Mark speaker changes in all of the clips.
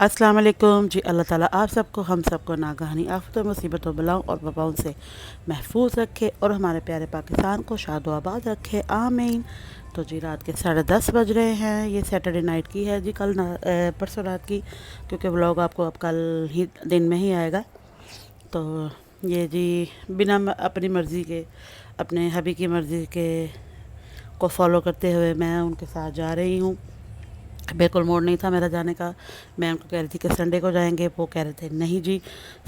Speaker 1: अस्सलाम वालेकुम जी। अल्लाह ताला आप सबको हम सबको नागहानी आफतों मुसीबतों बलाओं और वबाओं से महफूज रखे और हमारे प्यारे पाकिस्तान को शाद व आबाद रखे, आमीन। तो जी रात के 10:30 बज रहे हैं। ये सैटरडे नाइट की है जी, परसों रात की, क्योंकि व्लॉग आपको अब कल ही दिन में ही आएगा। तो ये जी बिना अपनी मर्ज़ी के, अपने हबी की मर्ज़ी के को फॉलो करते हुए मैं उनके साथ जा रही हूँ। बिल्कुल मूड नहीं था मेरा जाने का। मैं उनको कह रही थी कि संडे को जाएंगे, वो कह रहे थे नहीं जी,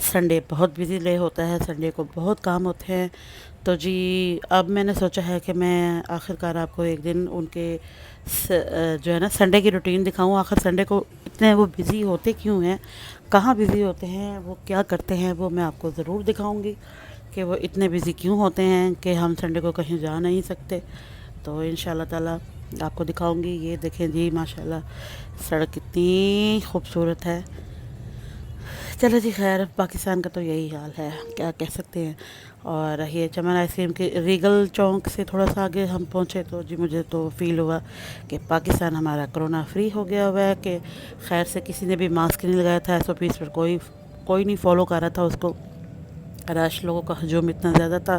Speaker 1: संडे बहुत बिज़ी डे होता है, संडे को बहुत काम होते हैं। तो जी अब मैंने सोचा है कि मैं आखिरकार आपको एक दिन उनके जो है ना संडे की रूटीन दिखाऊं। आखिर संडे को इतने वो बिज़ी होते क्यों हैं, कहाँ बिज़ी होते हैं, वो क्या करते हैं, वो मैं आपको ज़रूर दिखाऊंगी कि वो इतने बिज़ी क्यों होते हैं कि हम संडे को कहीं जा नहीं सकते। तो इंशाल्लाह ताला आपको दिखाऊंगी। ये देखें जी माशाल्लाह सड़क कितनी खूबसूरत है। चलो जी, खैर पाकिस्तान का तो यही हाल है, क्या कह सकते हैं। और ये चमन आइसक्रीम के रीगल चौक से थोड़ा सा आगे हम पहुँचे तो जी मुझे तो फ़ील हुआ कि पाकिस्तान हमारा कोरोना फ्री हो गया हुआ है। कि खैर से किसी ने भी मास्क नहीं लगाया था, SOPs पर कोई कोई नहीं फॉलो कर रहा था उसको। रश लोगों का हजूम इतना ज़्यादा था।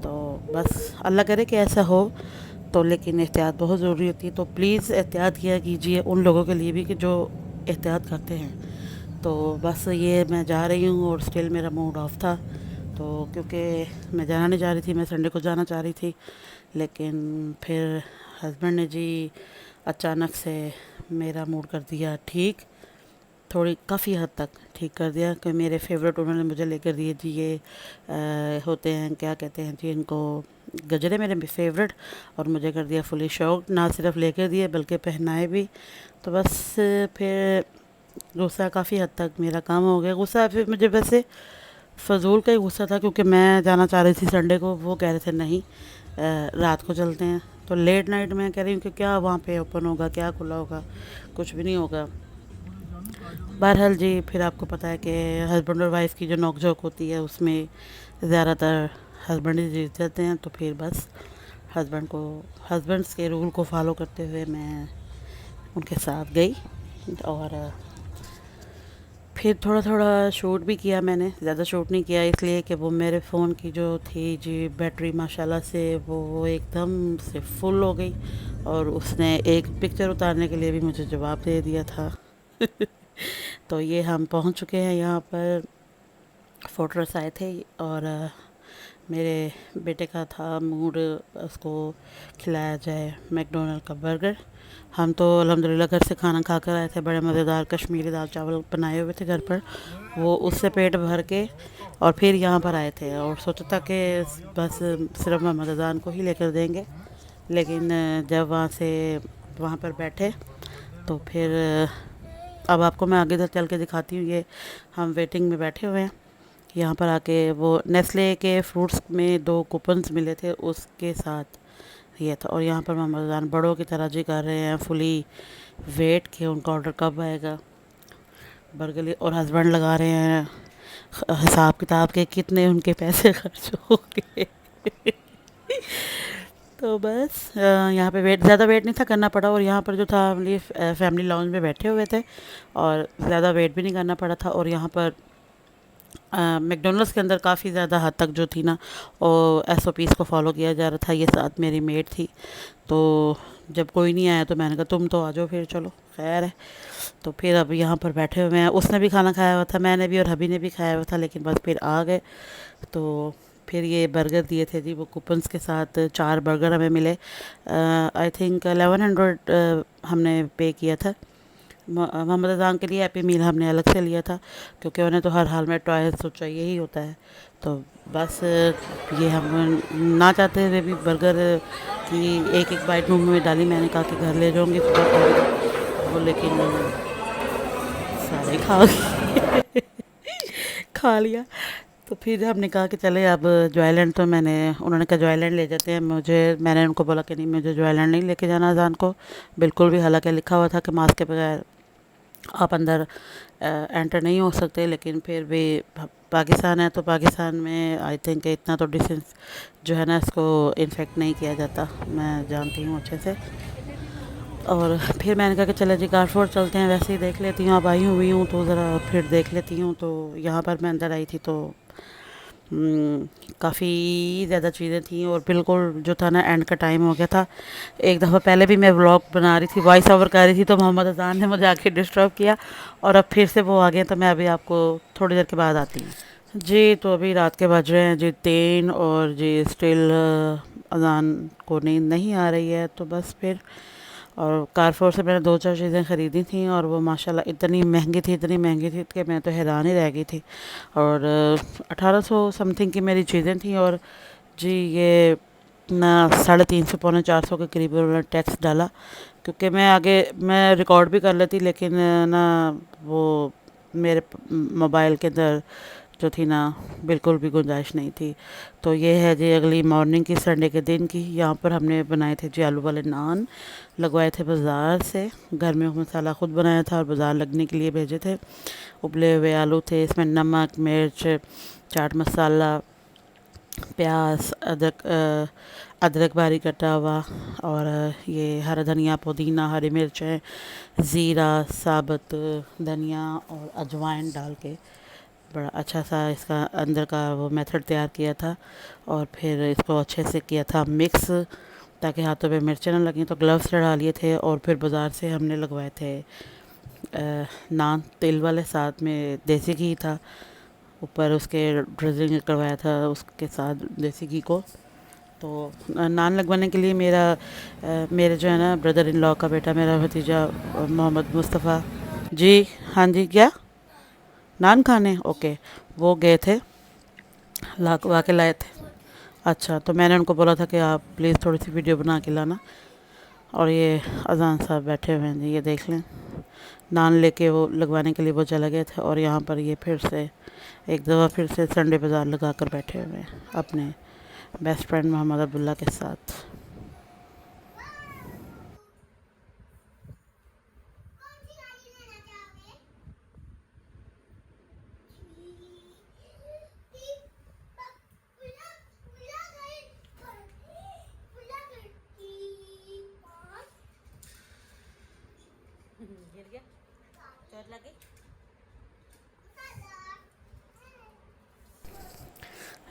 Speaker 1: तो बस अल्लाह करे कि ऐसा हो। तो लेकिन एहतियात बहुत ज़रूरी होती है, तो प्लीज़ एहतियात किया कीजिए उन लोगों के लिए भी कि जो एहतियात करते हैं। तो बस ये मैं जा रही हूँ और स्टिल मेरा मूड ऑफ था। तो क्योंकि मैं जाना नहीं चाह रही थी, मैं संडे को जाना चाह रही थी, लेकिन फिर हस्बैंड ने जी अचानक से मेरा मूड कर दिया ठीक, थोड़ी काफ़ी हद तक ठीक कर दिया। कि मेरे फेवरेट उन्होंने मुझे लेकर दिए जी, ये होते हैं क्या कहते हैं जी इनको, गजरे मेरे फेवरेट। और मुझे कर दिया फुली शौक, ना सिर्फ लेकर दिए बल्कि पहनाए भी। तो बस फिर गुस्सा काफ़ी हद तक मेरा कम हो गया। गुस्सा फिर मुझे वैसे फ़जूल का ही गुस्सा था, क्योंकि मैं जाना चाह रही थी संडे को, वो कह रहे थे नहीं रात को चलते हैं। तो लेट नाइट मैं कह रही हूँ कि क्या वहाँ पे ओपन होगा, क्या खुला होगा, कुछ भी नहीं होगा। बहरहाल जी फिर आपको पता है कि हस्बैंड और वाइफ की जो नोक-झोंक होती है उसमें ज़्यादातर हस्बैंड ही जीत जाते हैं। तो फिर बस हस्बैंड्स के रूल को फॉलो करते हुए मैं उनके साथ गई। और फिर थोड़ा थोड़ा शूट भी किया मैंने, ज़्यादा शूट नहीं किया इसलिए कि वो मेरे फ़ोन की जो थी जी बैटरी माशाल्लाह से वो एकदम से फुल हो गई। और उसने एक पिक्चर उतारने के लिए भी मुझे जवाब दे दिया था। तो ये हम पहुंच चुके हैं यहाँ पर। फ़ोटोस आए थे और मेरे बेटे का था मूड, उसको खिलाया जाए मैकडोनल्ड का बर्गर। हम तो अल्हम्दुलिल्लाह घर से खाना खा कर आए थे, बड़े मज़ेदार कश्मीरी दाल चावल बनाए हुए थे घर पर, वो उससे पेट भर के और फिर यहाँ पर आए थे। और सोचा था कि बस सिर्फ मोहम्मद अज़ान को ही लेकर देंगे, लेकिन जब वहाँ पर बैठे तो फिर अब आपको मैं आगे तक चल के दिखाती हूँ। ये हम वेटिंग में बैठे हुए हैं यहाँ पर आके। वो नेस्ले के फ्रूट्स में 2 कूपन्स मिले थे, उसके साथ ये था। और यहाँ पर मेहमान बड़ों की तरह जी कर रहे हैं फुली वेट कि उनका ऑर्डर कब आएगा बर्गर लिए। और हस्बैंड लगा रहे हैं हिसाब किताब के कितने उनके पैसे खर्च हो गए। तो बस यहाँ पे ज़्यादा वेट नहीं था करना पड़ा। और यहाँ पर जो था हम लिए फैमिली लाउंज में बैठे हुए थे और ज़्यादा वेट भी नहीं करना पड़ा था। और यहाँ पर मैकडोनल्ड्स के अंदर काफ़ी ज़्यादा हद तक जो थी ना और SOPs को फॉलो किया जा रहा था। ये साथ मेरी मेट थी, तो जब कोई नहीं आया तो मैंने कहा तुम तो आ जाओ फिर, चलो खैर है। तो फिर अब यहाँ पर बैठे हुए हैं, उसने भी खाना खाया हुआ था, मैंने भी और हबी ने भी खाया हुआ था, लेकिन बस फिर आ गए। तो फिर ये बर्गर दिए थे जी, वो कूपन्स के साथ 4 बर्गर हमें मिले। आई थिंक 1100 हमने पे किया था। मोहम्मद अज़ान के लिए हैप्पी मील हमने अलग से लिया था, क्योंकि उन्हें तो हर हाल में टॉयज तो चाहिए ही होता है। तो बस ये हम ना चाहते हुए भी बर्गर की एक एक बाइट मुंह में डाली। मैंने कहा कि घर ले जाऊँगी वो, लेकिन सारे खा गए। खा लिया। तो फिर हमने कहा कि चले अब जॉयलैंड, तो उन्होंने कहा जॉयलैंड ले जाते हैं। मैंने उनको बोला कि नहीं, मुझे जॉयलैंड नहीं लेके जाना अज़ान को बिल्कुल भी। हालांकि लिखा हुआ था कि मास्क के बगैर आप अंदर एंटर नहीं हो सकते, लेकिन फिर भी पाकिस्तान है तो पाकिस्तान में आई थिंक इतना तो डिस्टेंस जो है ना इसको इन्फेक्ट नहीं किया जाता, मैं जानती हूँ अच्छे से। और फिर मैंने कहा कि चले जी कारफोर चलते हैं, वैसे ही देख लेती हूँ, अब आई हुई हूँ तो ज़रा फिर देख लेती हूँ। तो यहाँ पर मैं अंदर आई थी तो काफ़ी ज़्यादा चीज़ें थी और बिल्कुल जो था ना एंड का टाइम हो गया था। एक दफ़ा पहले भी मैं व्लॉग बना रही थी, वॉइस ओवर कर रही थी, तो मोहम्मद अज़ान ने मुझे आके डिस्टर्ब किया और अब फिर से वो आ गए, तो मैं अभी आपको थोड़ी देर के बाद आती हूँ जी। तो अभी रात के बज रहे हैं जी 3 और जी स्टिल अज़ान को नींद नहीं आ रही है। तो बस फिर और कारफोर से मैंने 2-4 चीज़ें ख़रीदी थी और वो माशाल्लाह इतनी महंगी थी कि मैं तो हैरान ही रह गई थी। और 1800 समथिंग की मेरी चीज़ें थी और जी ये ना 350 पौने 400 के करीब उन्होंने टैक्स डाला। क्योंकि मैं रिकॉर्ड भी कर लेती, लेकिन ना वो मेरे मोबाइल के अंदर जो थी ना बिल्कुल भी गुंजाइश नहीं थी। तो ये है जी अगली मॉर्निंग की, संडे के दिन की। यहाँ पर हमने बनाए थे जी आलू वाले नान, लगवाए थे बाज़ार से। घर में मसाला ख़ुद बनाया था और बाज़ार लगने के लिए भेजे थे। उबले हुए आलू थे, इसमें नमक, मिर्च, चाट मसाला, प्याज, अदरक बारीक कटा हुआ और ये हरा धनिया, पुदीना, हरी मिर्चें, ज़ीरा, साबुत धनिया और अजवाइन डाल के बड़ा अच्छा सा इसका अंदर का वो मेथड तैयार किया था। और फिर इसको अच्छे से किया था मिक्स, ताकि हाथों पे मिर्चें ना लगें। तो ग्लव्स लगा लिए थे और फिर बाज़ार से हमने लगवाए थे नान तेल वाले, साथ में देसी घी था, ऊपर उसके ड्रिजलिंग करवाया था उसके साथ देसी घी को। तो नान लगवाने के लिए मेरे जो है ना ब्रदर इन लॉ का बेटा, मेरा भतीजा मोहम्मद मुस्तफ़ा जी, हाँ जी, क्या नान खाने, ओके, वो गए थे, ला के लाए थे। अच्छा, तो मैंने उनको बोला था कि आप प्लीज़ थोड़ी सी वीडियो बना के लाना। और ये अज़ान साहब बैठे हुए हैं जी, ये देख लें, नान लेके वो लगवाने के लिए वो चले गए थे। और यहाँ पर ये फिर से एक दफ़ा फिर से संडे बाज़ार लगा कर बैठे हुए हैं अपने बेस्ट फ्रेंड मोहम्मद अब्दुल्ला के साथ।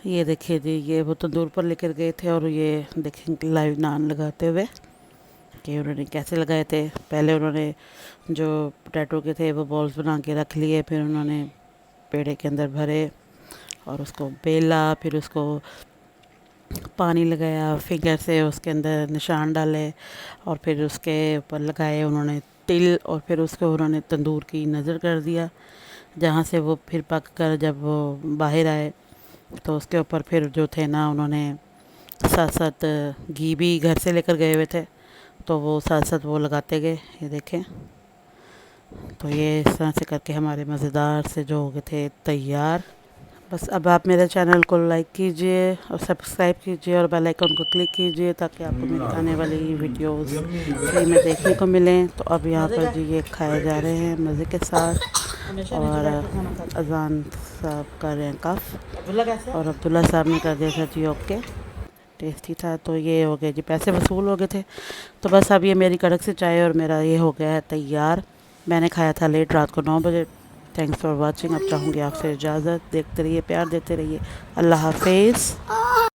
Speaker 1: ये देखिए जी, ये वो तंदूर पर लेकर गए थे और ये देखें लाइव नान लगाते हुए कि उन्होंने कैसे लगाए थे। पहले उन्होंने जो पोटैटो के थे वो बॉल्स बना के रख लिए, फिर उन्होंने पेड़े के अंदर भरे और उसको बेला, फिर उसको पानी लगाया, फिंगर से उसके अंदर निशान डाले और फिर उसके ऊपर लगाए उन्होंने तिल और फिर उसको उन्होंने तंदूर की नज़र कर दिया, जहाँ से वो फिर पक कर जब वो बाहर आए तो उसके ऊपर फिर जो थे ना उन्होंने साथ साथ घी भी घर से लेकर गए हुए थे, तो वो साथ साथ वो लगाते गए। ये देखें, तो ये इस तरह से करके हमारे मज़ेदार से जो हो गए थे तैयार। बस अब आप मेरे चैनल को लाइक कीजिए और सब्सक्राइब कीजिए और बेल आइकन को क्लिक कीजिए, ताकि आपको मेरी आने वाली वीडियोस फ्री में देखने को मिलें। तो अब यहाँ पर जी ये खाए जा रहे हैं मज़े के साथ और अज़ान साहब कर रहे हैं कफ और अब्दुल्ला साहब ने कर दिया था जी ओके, टेस्टी था। तो ये हो गया जी, पैसे वसूल हो गए थे। तो बस अब ये मेरी कड़क से चाय और मेरा ये हो गया है तैयार। मैंने खाया था लेट रात को 9 बजे। Thanks for watching. अब चाहूँगी आपसे इजाज़त। देखते रहिए, प्यार देते रहिए। अल्लाह हाफिज़।